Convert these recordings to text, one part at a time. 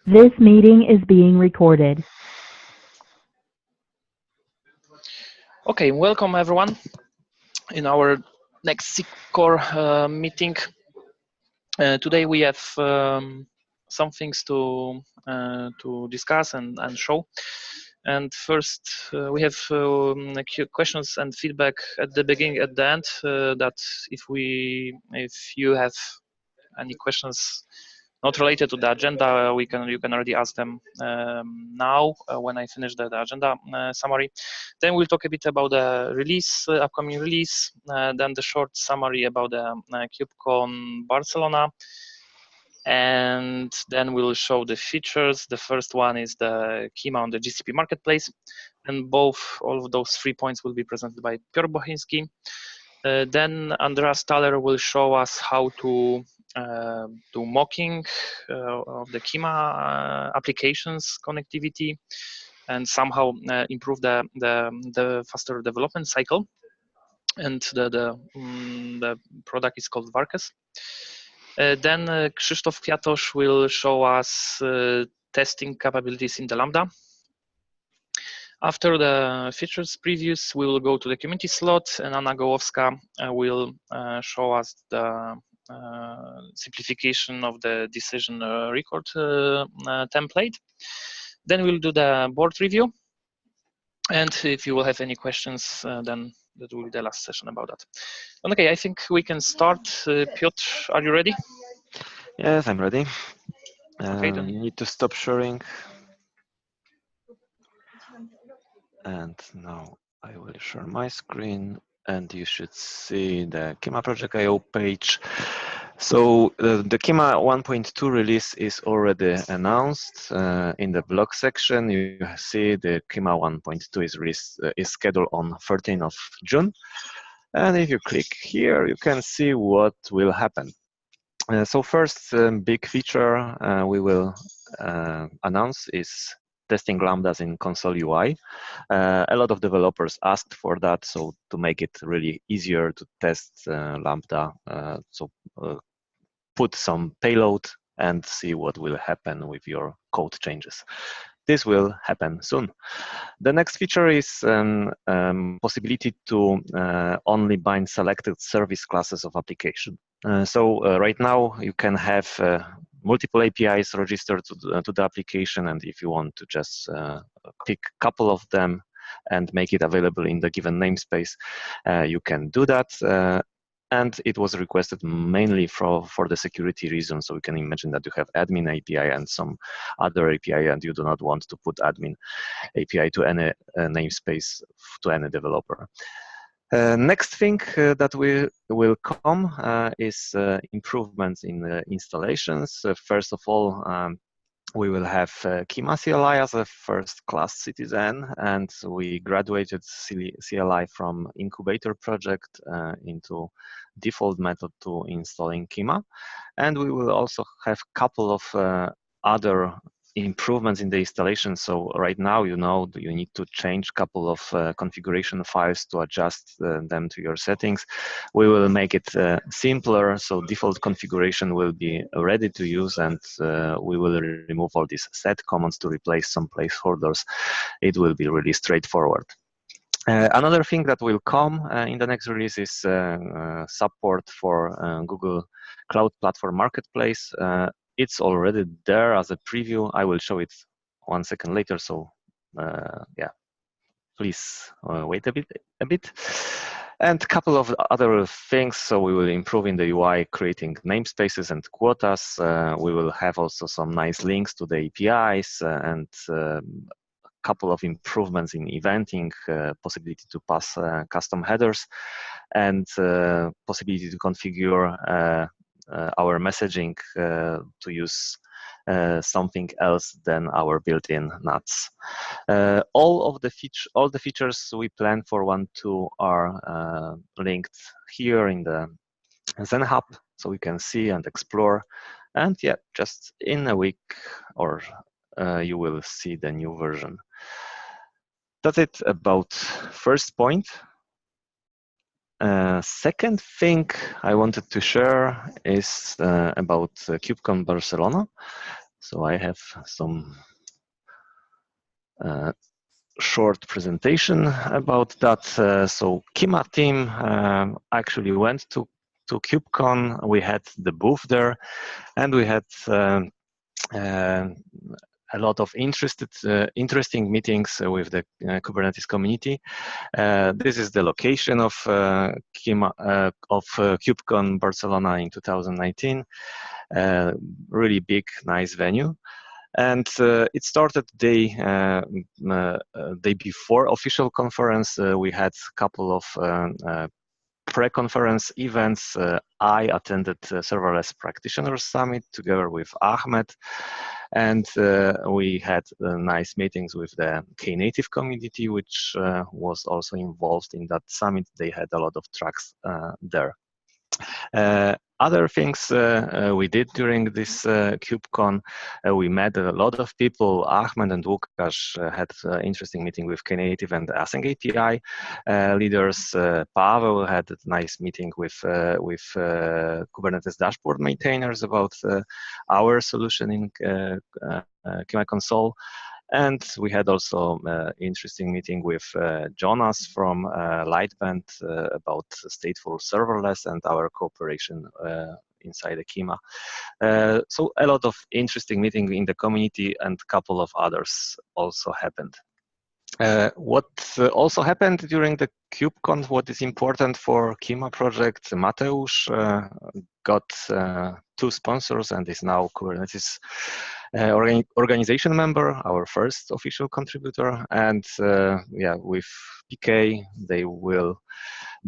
This meeting is being recorded. Okay, welcome everyone in our next SIG Core meeting. Today we have some things to discuss and show. And first, we have questions and feedback at the beginning, at the end. That if you have any questions not related to the agenda, you can already ask them now when I finish the agenda summary. Then we'll talk a bit about the release, upcoming release, then the short summary about the KubeCon Barcelona, and then we'll show the features. The first one is the Kyma on the GCP Marketplace, and all of those 3 points will be presented by Piotr Bochinski. Then Andreas Thaler will show us how to do mocking of the Kyma applications connectivity and somehow improve the faster development cycle. And the product is called Varkes. Then Krzysztof Kwiatosz will show us testing capabilities in the Lambda. After the features previews, we will go to the community slot, and Anna Gołowska will show us the simplification of the decision record template. Then we'll do the board review. And if you will have any questions, then that will be the last session about that. Okay, I think we can start. Piotr, are you ready? Yes, I'm ready. Okay, then. You need to stop sharing. And now I will share my screen, and you should see the Kyma Project.io page. So the Kyma 1.2 release is already announced in the blog section. You see the Kyma 1.2 is scheduled on 13th of June. And if you click here, you can see what will happen. So first big feature we will announce is testing Lambdas in console UI. A lot of developers asked for that, so to make it really easier to test Lambda, put some payload and see what will happen with your code changes. This will happen soon. The next feature is possibility to only bind selected service classes of application. Right now you can have multiple APIs registered to the application, and if you want to just pick a couple of them and make it available in the given namespace, you can do that. And it was requested mainly for the security reason. So you can imagine that you have admin API and some other API, and you do not want to put admin API to any namespace to any developer. Next thing that will come is improvements in installations. First of all, we will have Kyma CLI as a first-class citizen, and we graduated CLI from incubator project into default method to installing Kyma. And we will also have a couple of other improvements in the installation. So right now, you need to change a couple of configuration files to adjust them to your settings. We will make it simpler, so default configuration will be ready to use, and we will remove all these set commands to replace some placeholders. It will be really straightforward. Another thing that will come in the next release is support for Google Cloud Platform Marketplace. It's already there as a preview. I will show it 1 second later. So yeah, please wait a bit. And a couple of other things. So we will improve in the UI, creating namespaces and quotas. We will have also some nice links to the APIs and a couple of improvements in eventing, possibility to pass custom headers, and possibility to configure our messaging to use something else than our built-in nuts. All the features we plan for 1.2 are linked here in the Zen Hub, so we can see and explore. And yeah, just in a week or you will see the new version. That's it about first point. Second thing I wanted to share is about KubeCon Barcelona. So I have some short presentation about that. So Kyma team actually went to KubeCon. We had the booth there, and we had a lot of interesting meetings with the Kubernetes community. This is the location of KubeCon Barcelona in 2019. Really big, nice venue. And it started day before official conference. We had a couple of pre-conference events. I attended Serverless Practitioners Summit together with Ahmed, and we had nice meetings with the Knative community, which was also involved in that summit. They had a lot of tracks there. Other things we did during this KubeCon, we met a lot of people. Ahmed and Łukasz had an interesting meeting with Knative and Async API leaders. Pavel had a nice meeting with Kubernetes dashboard maintainers about our solution in Kyma Console. And we had also interesting meeting with Jonas from Lightband about stateful serverless and our cooperation inside the Kyma. So a lot of interesting meeting in the community, and a couple of others also happened. What also happened during the KubeCon, what is important for Kyma project, Mateusz got 2 sponsors and is now Kubernetes organization member, our first official contributor. And yeah, with PK, they will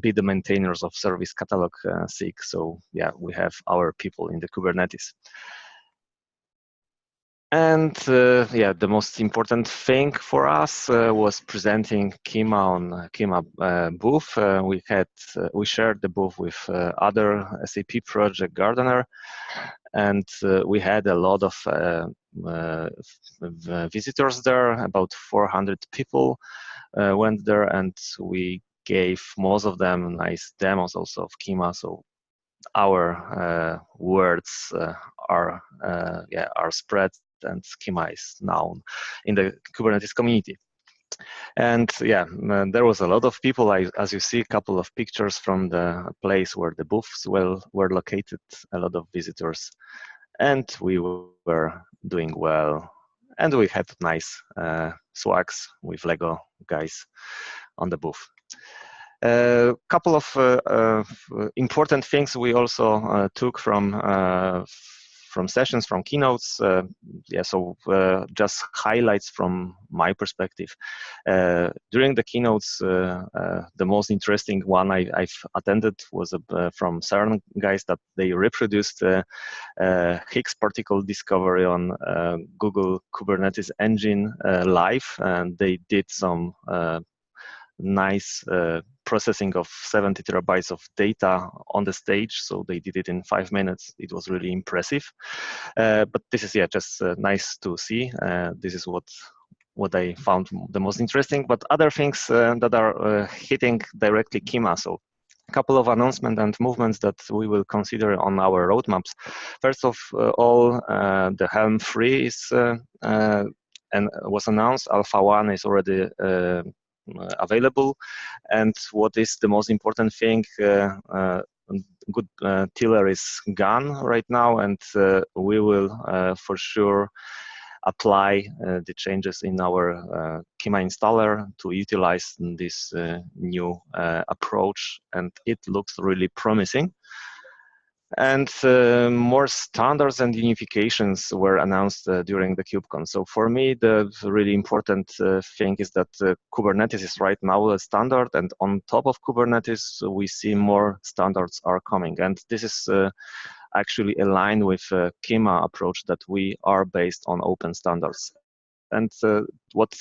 be the maintainers of service catalog SIG. So yeah, we have our people in the Kubernetes. And yeah, the most important thing for us was presenting Kyma on Kyma booth. We shared the booth with other SAP project Gardener, and we had a lot of visitors there. About 400 people went there, and we gave most of them nice demos also of Kyma. So our words are spread, and Kyma is known in the Kubernetes community. And yeah, there was a lot of people. As you see, a couple of pictures from the place where the booths were located, a lot of visitors, and we were doing well. And we had nice swags with Lego guys on the booth. A couple of important things we also took from sessions, from keynotes. Yeah, so just highlights from my perspective. During the keynotes, the most interesting one I've attended was from CERN guys, that they reproduced Higgs particle discovery on Google Kubernetes engine live, and they did some nice processing of 70 terabytes of data on the stage. So they did it in 5 minutes. It was really impressive. But this is, yeah, just nice to see. This is what I found the most interesting. But other things that are hitting directly Kyma. So a couple of announcements and movements that we will consider on our roadmaps. First of all, the Helm 3 is and was announced. Alpha 1 is already available, and what is the most important thing, good tiller is gone right now, and we will for sure apply the changes in our Kyma installer to utilize this new approach, and it looks really promising. And more standards and unifications were announced during the KubeCon. So for me, the really important thing is that Kubernetes is right now a standard, and on top of Kubernetes, we see more standards are coming. And this is actually aligned with Kyma approach that we are based on open standards. And what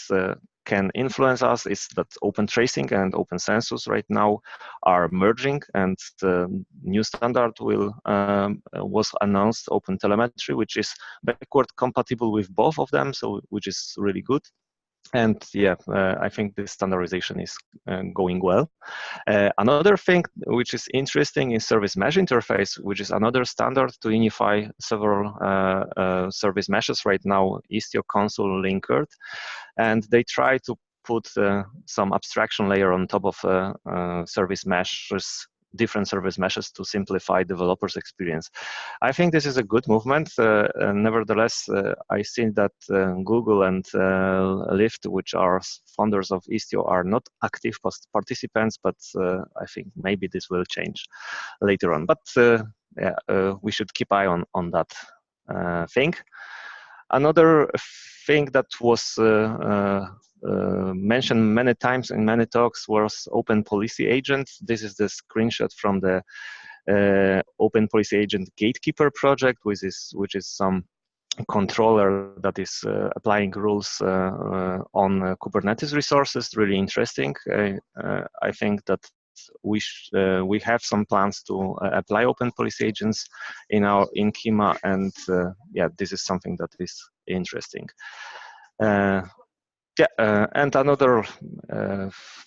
can influence us is that open tracing and open census right now are merging, and the new standard was announced, open telemetry, which is backward compatible with both of them, so which is really good. And yeah, I think this standardization is going well. Another thing which is interesting is service mesh interface, which is another standard to unify several service meshes. Right now, Istio console linkered, and they try to put some abstraction layer on top of service meshes, different service meshes, to simplify developers' experience. I think this is a good movement. Nevertheless, I think that Google and Lyft, which are founders of Istio, are not active participants, but I think maybe this will change later on. But yeah, we should keep eye on that thing. Another thing that was mentioned many times in many talks was Open Policy Agent. This is the screenshot from the Open Policy Agent Gatekeeper project, which is some controller that is applying rules on Kubernetes resources. Really interesting. I think that we have some plans to apply Open Policy Agents in Kyma, and yeah, this is something that is interesting. Yeah, and another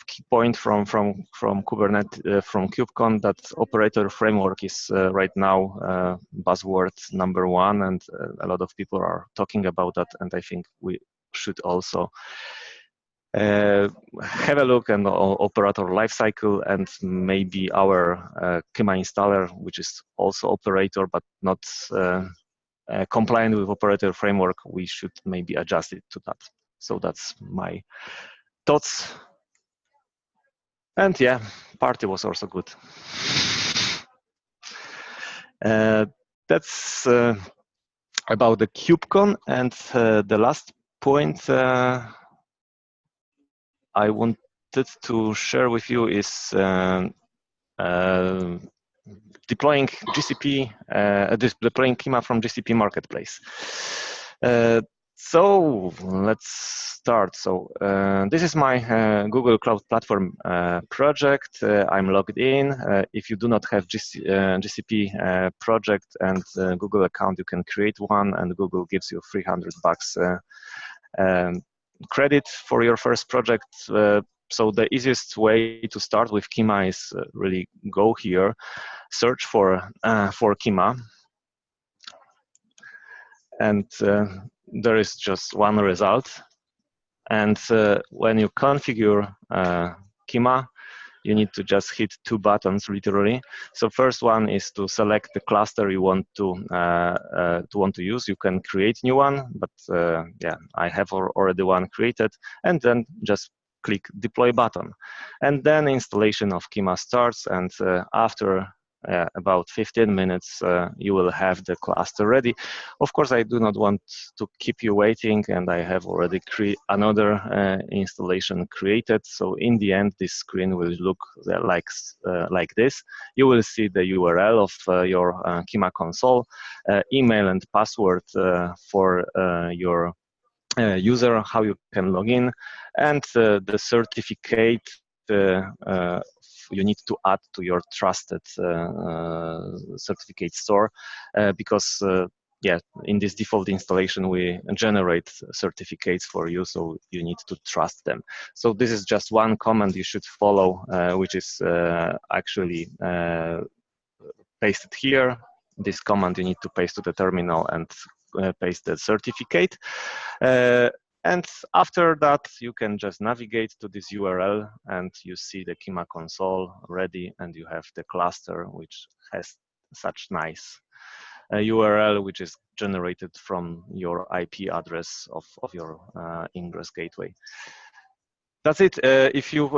key point from Kubernetes from KubeCon, that operator framework is right now buzzword #1, and a lot of people are talking about that. And I think we should also have a look at operator lifecycle, and maybe our Kyma installer, which is also operator but not compliant with operator framework, we should maybe adjust it to that. So that's my thoughts. And yeah, party was also good. That's about the KubeCon. And the last point I wanted to share with you is deploying GCP, deploying Kyma from GCP Marketplace. So let's start. So this is my Google Cloud Platform project. I'm logged in. If you do not have GCP project and Google account, you can create one, and Google gives you $300 credit for your first project. So the easiest way to start with Kyma is really go here, search for Kyma, and there is just one result. And when you configure Kyma, you need to just hit 2 buttons, literally. So first one is to select the cluster you want to use. You can create new one, but yeah, I have already one created. And then just click deploy button, and then installation of Kyma starts. And after about 15 minutes, you will have the cluster ready. Of course, I do not want to keep you waiting, and I have already another installation created. So in the end, this screen will look like this. You will see the URL of your Kyma console, email and password for your user, how you can log in, and the certificate you need to add to your trusted certificate store, because yeah, in this default installation we generate certificates for you, so you need to trust them. So this is just one command you should follow, which is actually pasted here. This command you need to paste to the terminal and paste the certificate. And after that, you can just navigate to this URL, and you see the Kyma console ready, and you have the cluster, which has such nice URL, which is generated from your IP address of your ingress gateway. That's it. If you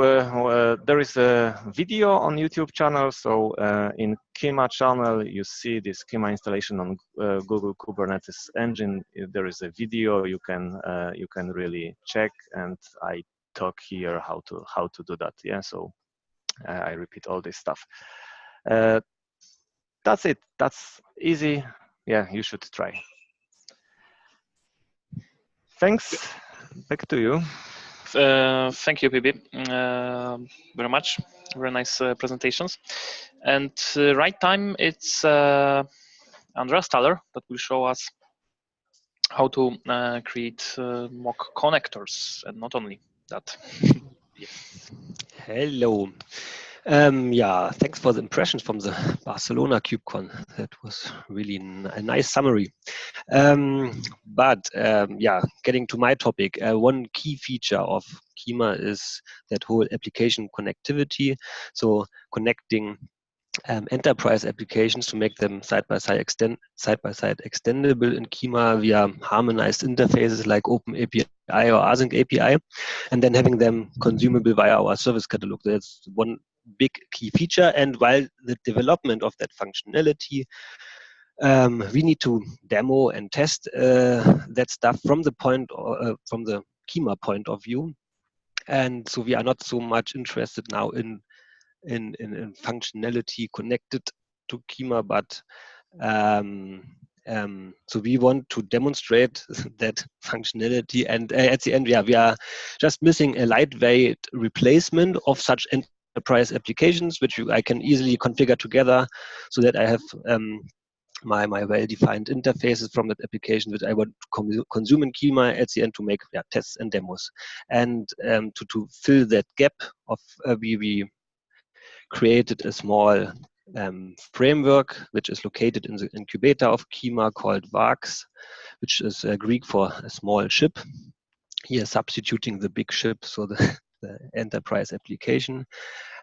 there is a video on YouTube channel. So in Kyma channel, you see this Kyma installation on Google Kubernetes engine. There is a video you can really check, and I talk here how to do that. Yeah. So I repeat all this stuff. That's it. That's easy. Yeah, you should try. Thanks. Back to you. Thank you, PB, very much. Very nice presentations. And right time, it's Andreas Thaler that will show us how to create mock connectors, and not only that. Yes. Hello. Yeah, thanks for the impressions from the Barcelona KubeCon. That was really a nice summary. Yeah, getting to my topic, one key feature of Kyma is that whole application connectivity. So connecting enterprise applications to make them side-by-side extendable in Kyma via harmonized interfaces like OpenAPI or Async API, and then having them consumable via our service catalog. That's one big key feature. And while the development of that functionality, we need to demo and test that stuff from the Kyma point of view. And so we are not so much interested now in functionality connected to Kyma, but so we want to demonstrate that functionality, and at the end, we are just missing a lightweight replacement of such enterprise applications, which I can easily configure together, so that I have my well-defined interfaces from that application that I want to consume in Kyma at the end to make tests and demos, and to fill that gap of we created a small framework which is located in the incubator of Kyma called Varkes, which is Greek for a small ship. Here substituting the big ship, so the enterprise application.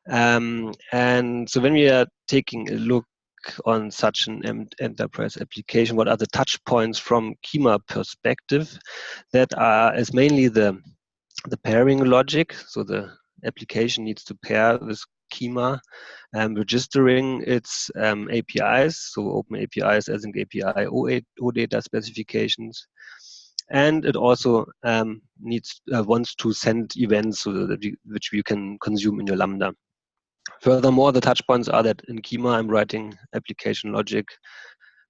And so when we are taking a look on such an enterprise application, what are the touch points from Kyma perspective? That is mainly the pairing logic. So the application needs to pair with Kyma, registering its APIs, so open APIs, Async API, OData specifications. And it also wants to send events so that which you can consume in your Lambda. Furthermore, the touch points are that in Kyma, I'm writing application logic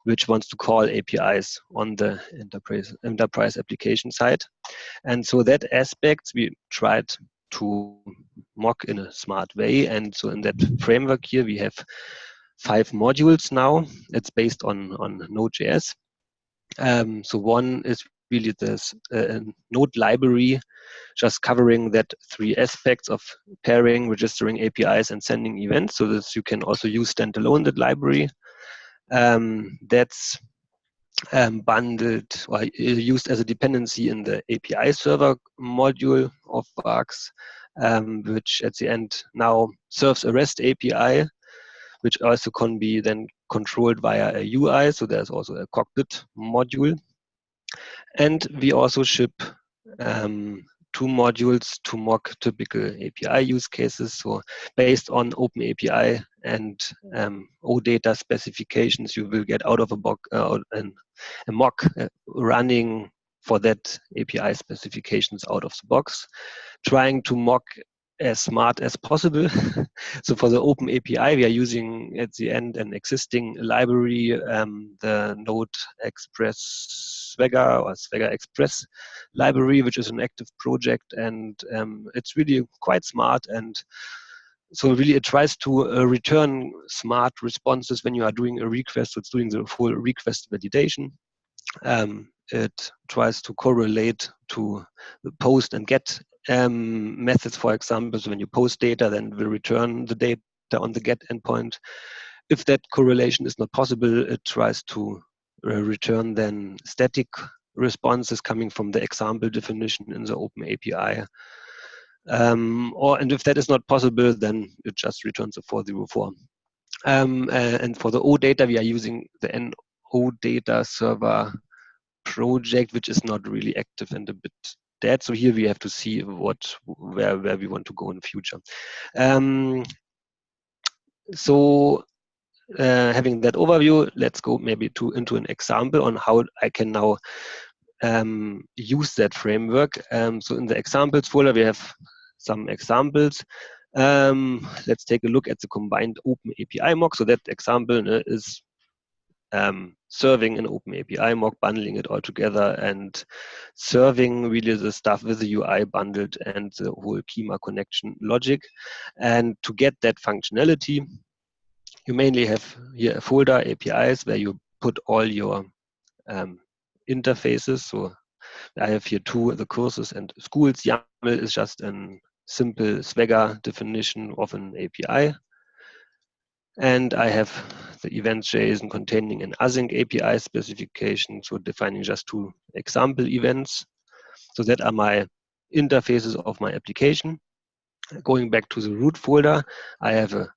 which wants to call APIs on the enterprise application side. And so that aspect we tried to mock in a smart way. And so in that framework here, we have 5 modules now. It's based on Node.js. So one is really this Node library, just covering that 3 aspects of pairing, registering APIs, and sending events, so that you can also use standalone that library. That's bundled or used as a dependency in the API server module of Varkes, which at the end now serves a REST API, which also can be then controlled via a UI. So there's also a cockpit module. And we also ship 2 modules to mock typical API use cases. So based on OpenAPI and OData specifications, you will get out of a box a mock running for that API specifications out of the box, trying to mock as smart as possible. So for the OpenAPI, we are using at the end an existing library, the Node Express Swagger or Swagger Express library, which is an active project, and it's really quite smart. And so really it tries to return smart responses when you are doing a request. So it's doing the full request validation. It tries to correlate to the post and get methods, for example. So when you post data, then it will return the data on the get endpoint. If that correlation is not possible, it tries to return then static responses coming from the example definition in the OpenAPI. And if that is not possible, then it just returns a 404. And for the OData, we are using the OData server project, which is not really active and a bit dead. So here we have to see where we want to go in the future. Having that overview, let's go maybe into an example on how I can now use that framework. So in the examples folder, we have some examples. Let's take a look at the combined OpenAPI mock. So that example is serving an OpenAPI mock, bundling it all together, and serving really the stuff with the UI bundled and the whole Kyma connection logic. And to get that functionality, you mainly have here a folder, APIs, where you put all your interfaces. So I have here two, the courses and schools. YAML is just a simple Swagger definition of an API. And I have the events.json containing an async API specification, so defining just two example events. So that are my interfaces of my application. Going back to the root folder, I have a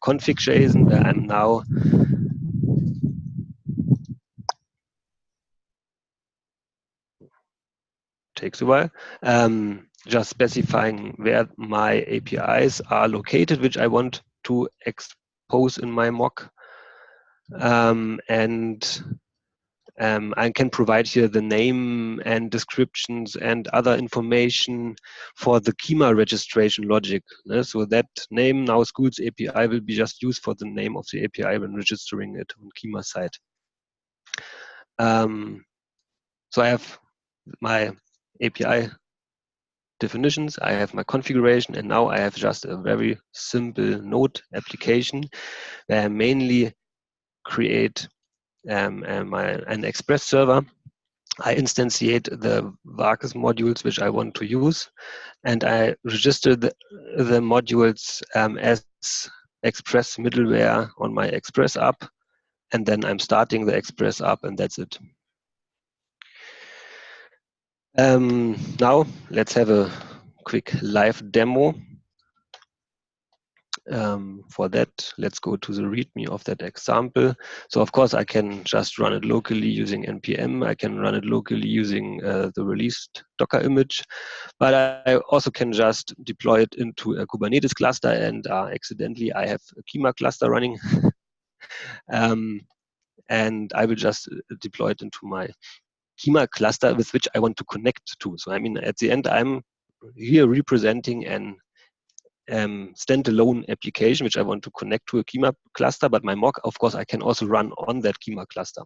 config.json where I'm now takes a while, just specifying where my APIs are located, which I want to expose in my mock. I can provide here the name and descriptions and other information for the Kyma registration logic. So that name, now schools API, will be just used for the name of the API when registering it on Kyma side. So I have my API definitions, I have my configuration, and now I have just a very simple Node application where I mainly create an Express server. I instantiate the Varkes modules which I want to use, and I register the modules as Express middleware on my Express app, and then I'm starting the Express app, and that's it. Now let's have a quick live demo. For that, let's go to the README of that example. So of course I can just run it locally using npm. I can run it locally using the released Docker image, but I also can just deploy it into a Kubernetes cluster, and accidentally I have a Kyma cluster running. And I will just deploy it into my Kyma cluster with which I want to connect to. So I mean, at the end, I'm here representing an standalone application which I want to connect to a Kyma cluster, but my mock, of course, I can also run on that Kyma cluster.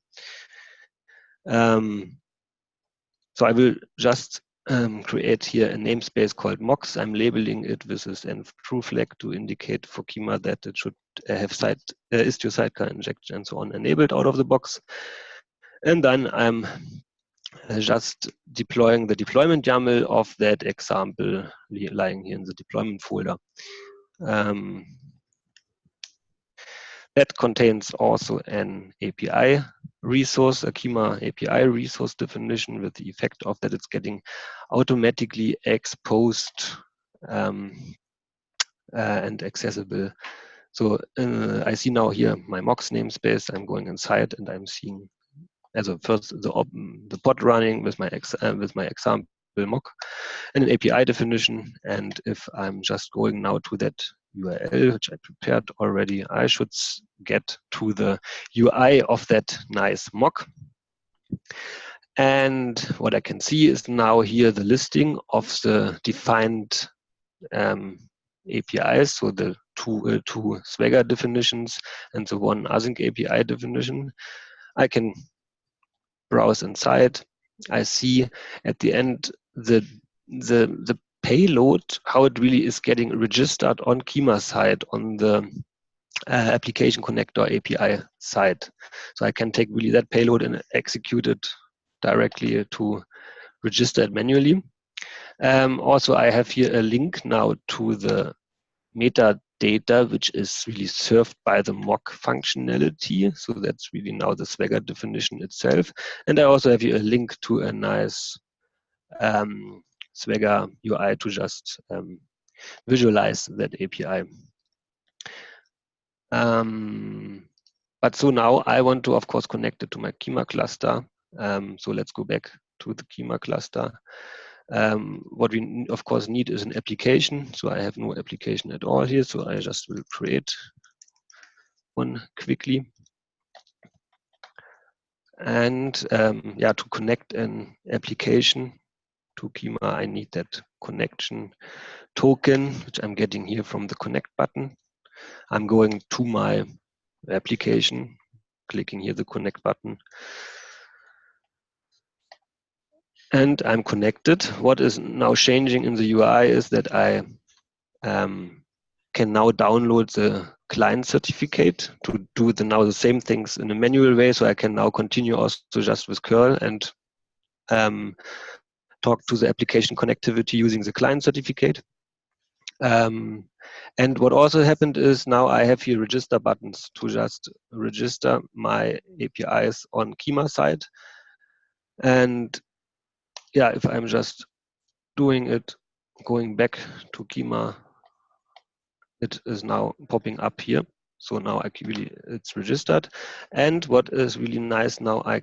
So I will just create here a namespace called mocks. I'm labeling it with this true flag to indicate for Kyma that it should have istio sidecar injection and so on enabled out of the box. And then I'm just deploying the deployment YAML of that example lying here in the deployment folder. That contains also an API resource, a Kyma API resource definition, with the effect of that it's getting automatically exposed and accessible. So I see now here my mocks namespace. I'm going inside and I'm seeing as a first the pod running with my example mock and an API definition. And if I'm just going now to that URL, which I prepared already, I should get to the UI of that nice mock. And what I can see is now here the listing of the defined APIs, so the two Swagger definitions and the one async API definition. I can browse inside. I see at the end the payload, how it really is getting registered on Kyma side, on the application connector API side. So I can take really that payload and execute it directly to register it manually. Also, I have here a link now to the metadata, which is really served by the mock functionality. So that's really now the Swagger definition itself. And I also have here a link to a nice Swagger UI to just visualize that API. But so now I want to, of course, connect it to my Kyma cluster. So let's go back to the Kyma cluster. What we, of course, need is an application. So I have no application at all here. So I just will create one quickly. And yeah, to connect an application to Kyma, I need that connection token, which I'm getting here from the connect button. I'm going to my application, clicking here the connect button. And I'm connected. What is now changing in the UI is that I can now download the client certificate to do now the same things in a manual way. So I can now continue also just with curl and talk to the application connectivity using the client certificate. And what also happened is now I have here register buttons to just register my APIs on Kyma side. And yeah, if I'm just doing it, going back to Kyma, it is now popping up here. So now it's registered. And what is really nice now, I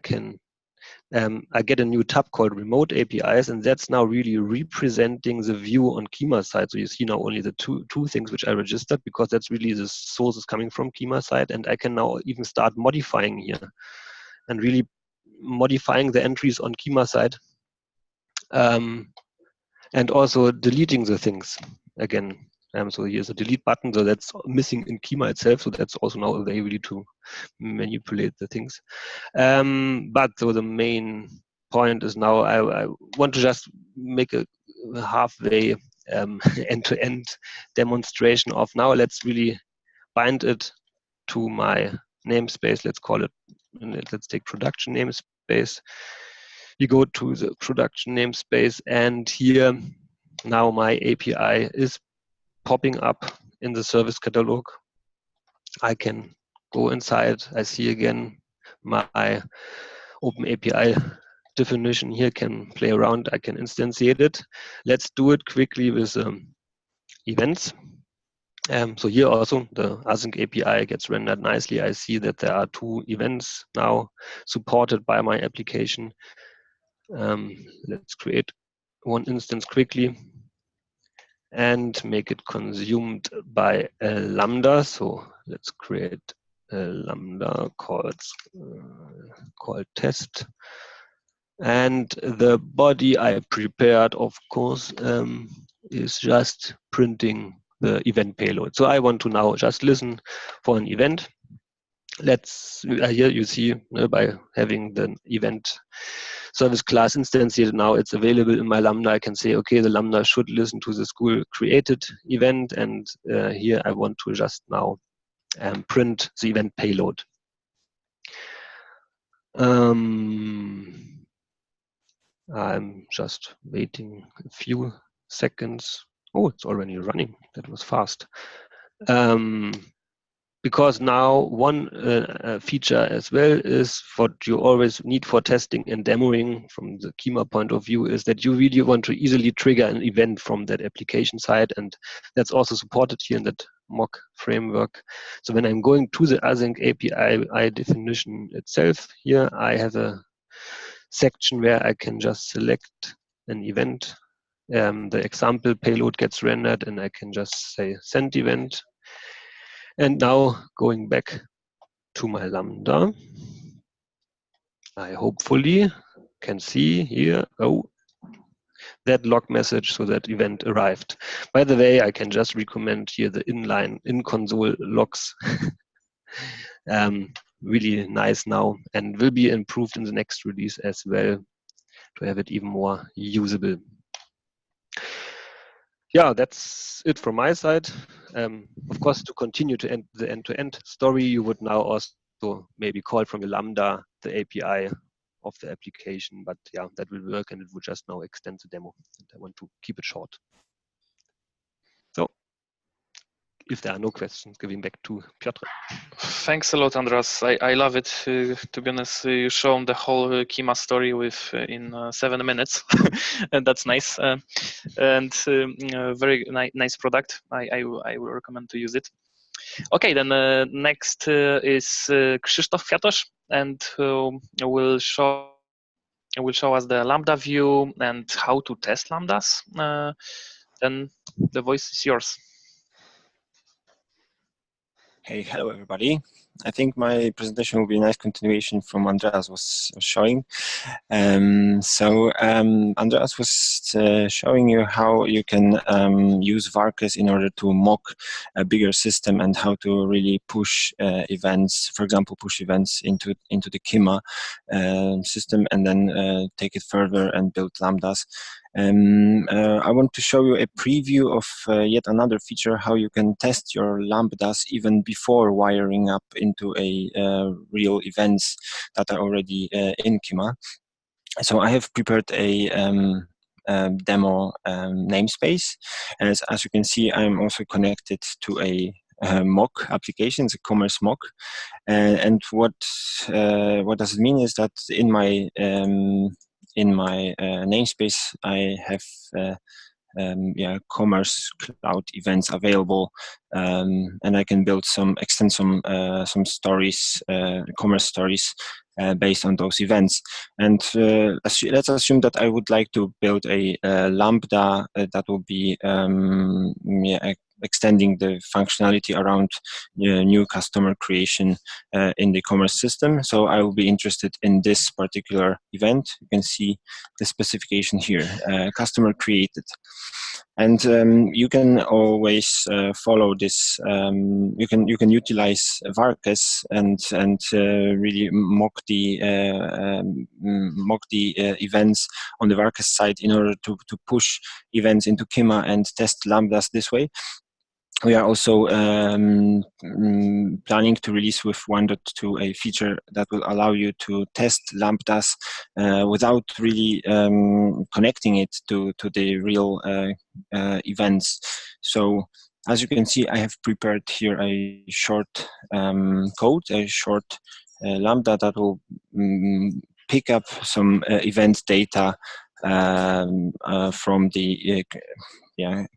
get a new tab called Remote APIs, and that's now really representing the view on Kyma side. So you see now only the two things which I registered, because that's really the sources coming from Kyma side, and I can now even start modifying here and really modifying the entries on Kyma side, and also deleting the things again. So here's a delete button, so that's missing in Kyma itself. So that's also now a way really to manipulate the things. But so the main point is now I want to just make a halfway end-to-end demonstration of now. Let's really bind it to my namespace. Let's call it, let's take production namespace. You go to the production namespace, and here now my API is popping up in the service catalog. I can go inside. I see again my open API definition here, can play around. I can instantiate it. Let's do it quickly with events. So here also the async API gets rendered nicely. I see that there are 2 events now supported by my application. Let's create one instance quickly and make it consumed by a Lambda. So let's create a Lambda called test. And the body I prepared, of course, is just printing the event payload. So I want to now just listen for an event. Here you see by having the event service class instantiated now, it's available in my Lambda. I can say, okay, the Lambda should listen to the school created event, and here I want to just now print the event payload. I'm just waiting a few seconds. Oh, it's already running. That was fast. Because now one feature as well is what you always need for testing and demoing from the Kyma point of view is that you really want to easily trigger an event from that application side, and that's also supported here in that mock framework. So when I'm going to the async API definition itself, here I have a section where I can just select an event. The example payload gets rendered, and I can just say send event. And now going back to my Lambda, I hopefully can see here, oh, that log message, so that event arrived. By the way, I can just recommend here the inline in-console logs. Really nice now, and will be improved in the next release as well to have it even more usable. Yeah, that's it from my side. Of course, to continue to the end-to-end story, you would now also maybe call from your Lambda the API of the application, but yeah, that will work, and it would just now extend the demo. And I want to keep it short. So, if there are no questions, giving back to Piotr. Thanks a lot, Andras. I love it. To be honest, you shown the whole Kyma story in 7 minutes, and that's nice. And very nice product. I will recommend to use it. Okay, then next is Krzysztof Kwiatosz, and will show us the Lambda view and how to test Lambdas. Then the voice is yours. Hey, hello everybody. I think my presentation will be a nice continuation from Andreas was showing. Andreas was showing you how you can use Varkes in order to mock a bigger system and how to really push events, for example, push events into the Kyma system and then take it further and build Lambdas. I want to show you a preview of yet another feature, how you can test your Lambdas even before wiring up into a real events that are already in Kyma. So I have prepared a demo namespace, and as you can see, I'm also connected to a mock application, it's a commerce mock. And what does it mean is that in my namespace I have commerce cloud events available, and I can extend some stories, commerce stories based on those events. And let's assume that I would like to build a Lambda that will be extending the functionality around new customer creation in the commerce system. So I will be interested in this particular event. You can see the specification here, customer created. And you can always follow this. You can utilize Varkes and really mock the events on the Varkes side in order to push events into Kyma and test Lambdas this way. We are also planning to release with 1.2 a feature that will allow you to test Lambdas without really connecting it to the real events. So as you can see, I have prepared here a short code, a short Lambda that will pick up some event data from the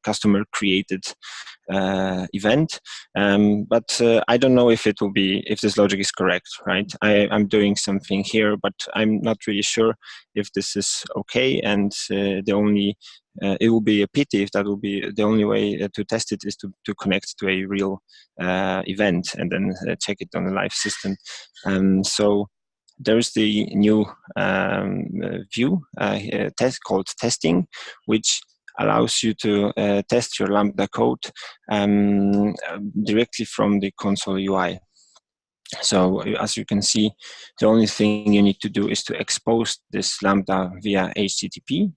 customer created event, but I don't know if this logic is correct, right? I'm doing something here, but I'm not really sure if this is okay, and it will be a pity if that will be the only way to test it is to connect to a real event and then check it on a live system. So there's the new view test called testing, which allows you to test your Lambda code directly from the console UI. So as you can see, the only thing you need to do is to expose this Lambda via HTTP,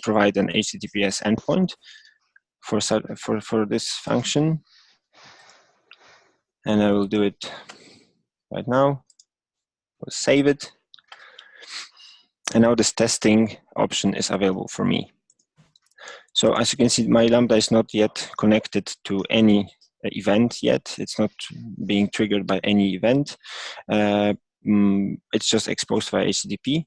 provide an HTTPS endpoint for this function. And I will do it right now. We'll save it. And now this testing option is available for me. So as you can see, my Lambda is not yet connected to any event yet. It's not being triggered by any event. It's just exposed via HTTP.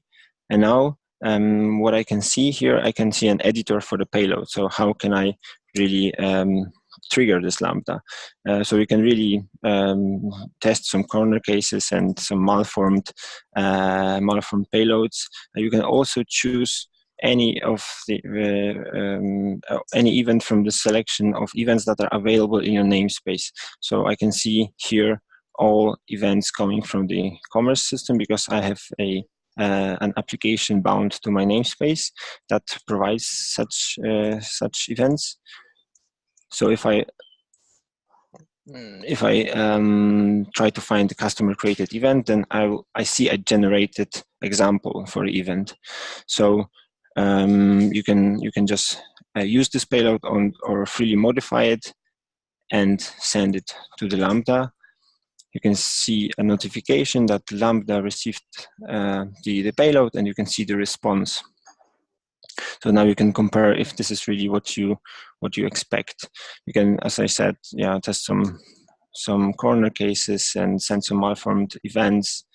And now what I can see here, I can see an editor for the payload. So how can I really trigger this Lambda? So we can really test some corner cases and some malformed payloads. You can also choose any of the any event from the selection of events that are available in your namespace. So I can see here all events coming from the commerce system because I have an application bound to my namespace that provides such events. So if I try to find the customer created event, then I see a generated example for the event. So you can just use this payload or freely modify it and send it to the Lambda. You can see a notification that Lambda received the payload, and you can see the response. So now you can compare if this is really what you expect. You can, as I said, test some corner cases and send some malformed events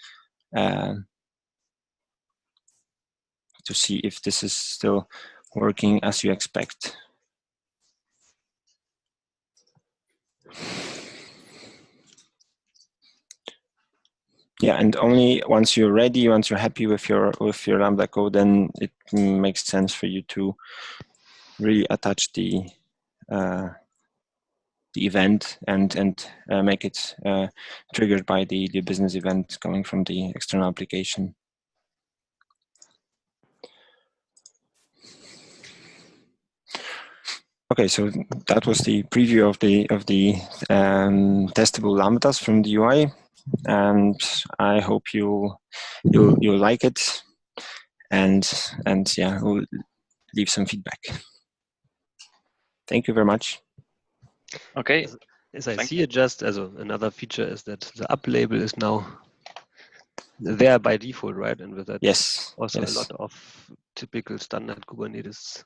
to see if this is still working as you expect. Yeah, and only once you're ready, once you're happy with your Lambda code, then it makes sense for you to really attach the event and make it triggered by the business event coming from the external application. Okay, so that was the preview of the testable Lambdas from the UI, and I hope you'll like it, and yeah, we'll leave some feedback. Thank you very much. Okay. As I see it, just as another feature is that the up label is now there by default, right? And with that, Yes. also yes. a lot of typical standard Kubernetes.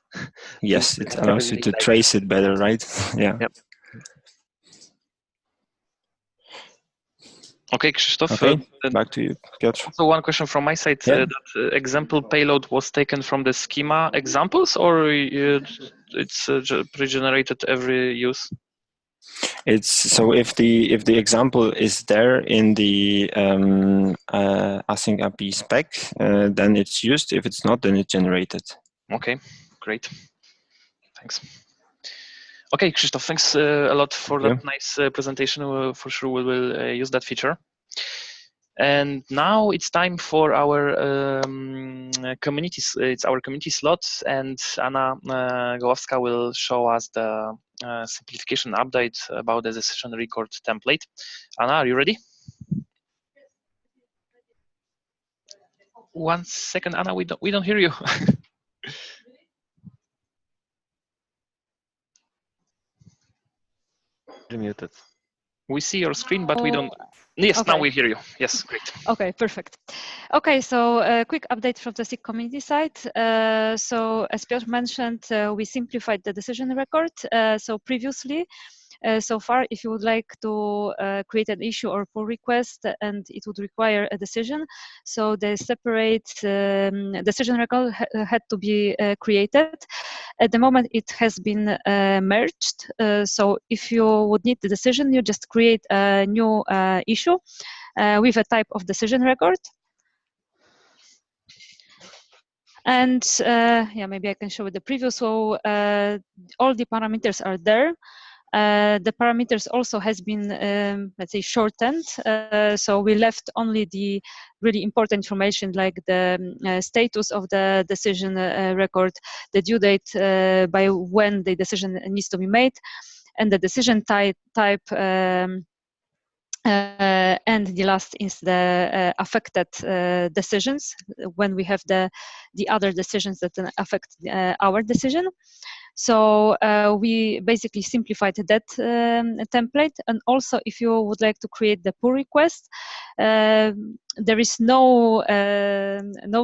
Yes, it allows you to trace it better, right? Yeah. Yep. Okay, Krzysztof. Okay, back to you, Piotr. So one question from my side. Yeah. That example payload was taken from the schema examples, or it's pre-generated every use? It's so if the example is there in the async API spec, then it's used. If it's not, then it's generated. Okay, great. Thanks. Okay, Krzysztof, thanks a lot for that nice presentation. For sure, we will use that feature. And now it's time for our communities. It's our community slot, and Anna Goławska will show us the simplification update about the decision record template. Anna, are you ready? 1 second, Anna. We don't hear you. You're muted. We see your screen, but we don't. Yes, Okay. now we hear you. Yes, great. Okay, perfect. Okay, so a quick update from the SIG community side. So as Piotr mentioned, we simplified the decision record. So previously, so far, if you would like to create an issue or pull request and it would require a decision, so the separate decision record had to be created. At the moment, it has been merged. So if you would need the decision, you just create a new issue with a type of decision record. And yeah, maybe I can show you the preview. So all the parameters are there. The parameters also has been, let's say, shortened. So we left only the really important information like the status of the decision record, the due date by when the decision needs to be made, and the decision type, and the last is the affected decisions when we have the other decisions that affect our decision. So we basically simplified that template. And also, if you would like to create the pull request, there is no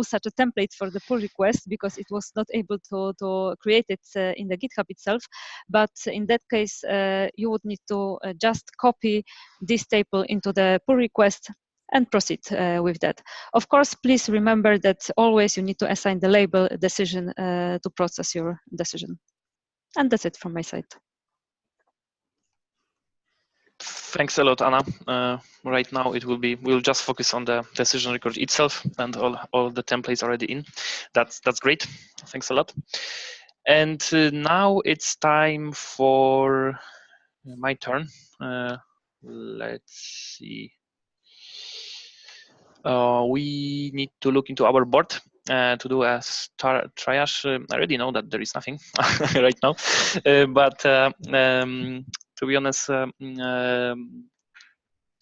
such a template for the pull request because it was not able to create it in the GitHub itself. But in that case, you would need to just copy this table into the pull request and proceed with that. Of course, please remember that always you need to assign the label decision to process your decision. And that's it from my side. Thanks a lot, Anna. Right now, we'll just focus on the decision record itself, and all the templates already in. That's great. Thanks a lot. And now it's time for my turn. Let's see. We need to look into our board to do a triage. I already know that there is nothing right now, but to be honest,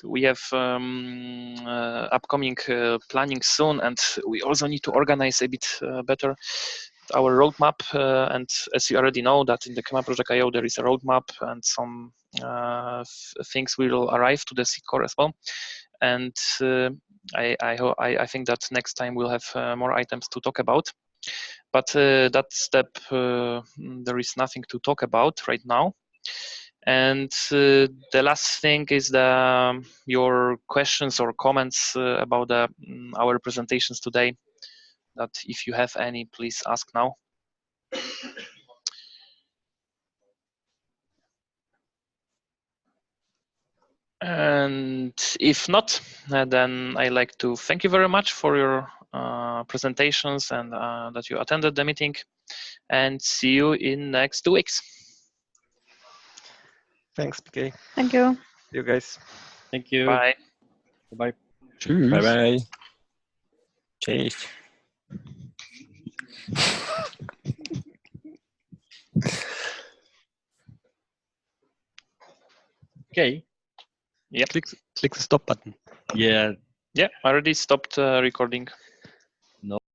we have upcoming planning soon, and we also need to organize a bit better our roadmap. And as you already know, that in the Kyma Project IO there is a roadmap, and some things will arrive to the SIG core as well. And I think that next time we'll have more items to talk about. But that step, there is nothing to talk about right now. And the last thing is your questions or comments about our presentations today. That if you have any, please ask now. And if not, then I like to thank you very much for your presentations and that you attended the meeting, and see you in next 2 weeks. Thanks, PK. Thank you. See you guys. Thank you. Bye. Bye. Bye bye. Cześć. Okay. Yep. Click the stop button. Yeah. Yeah, I already stopped recording.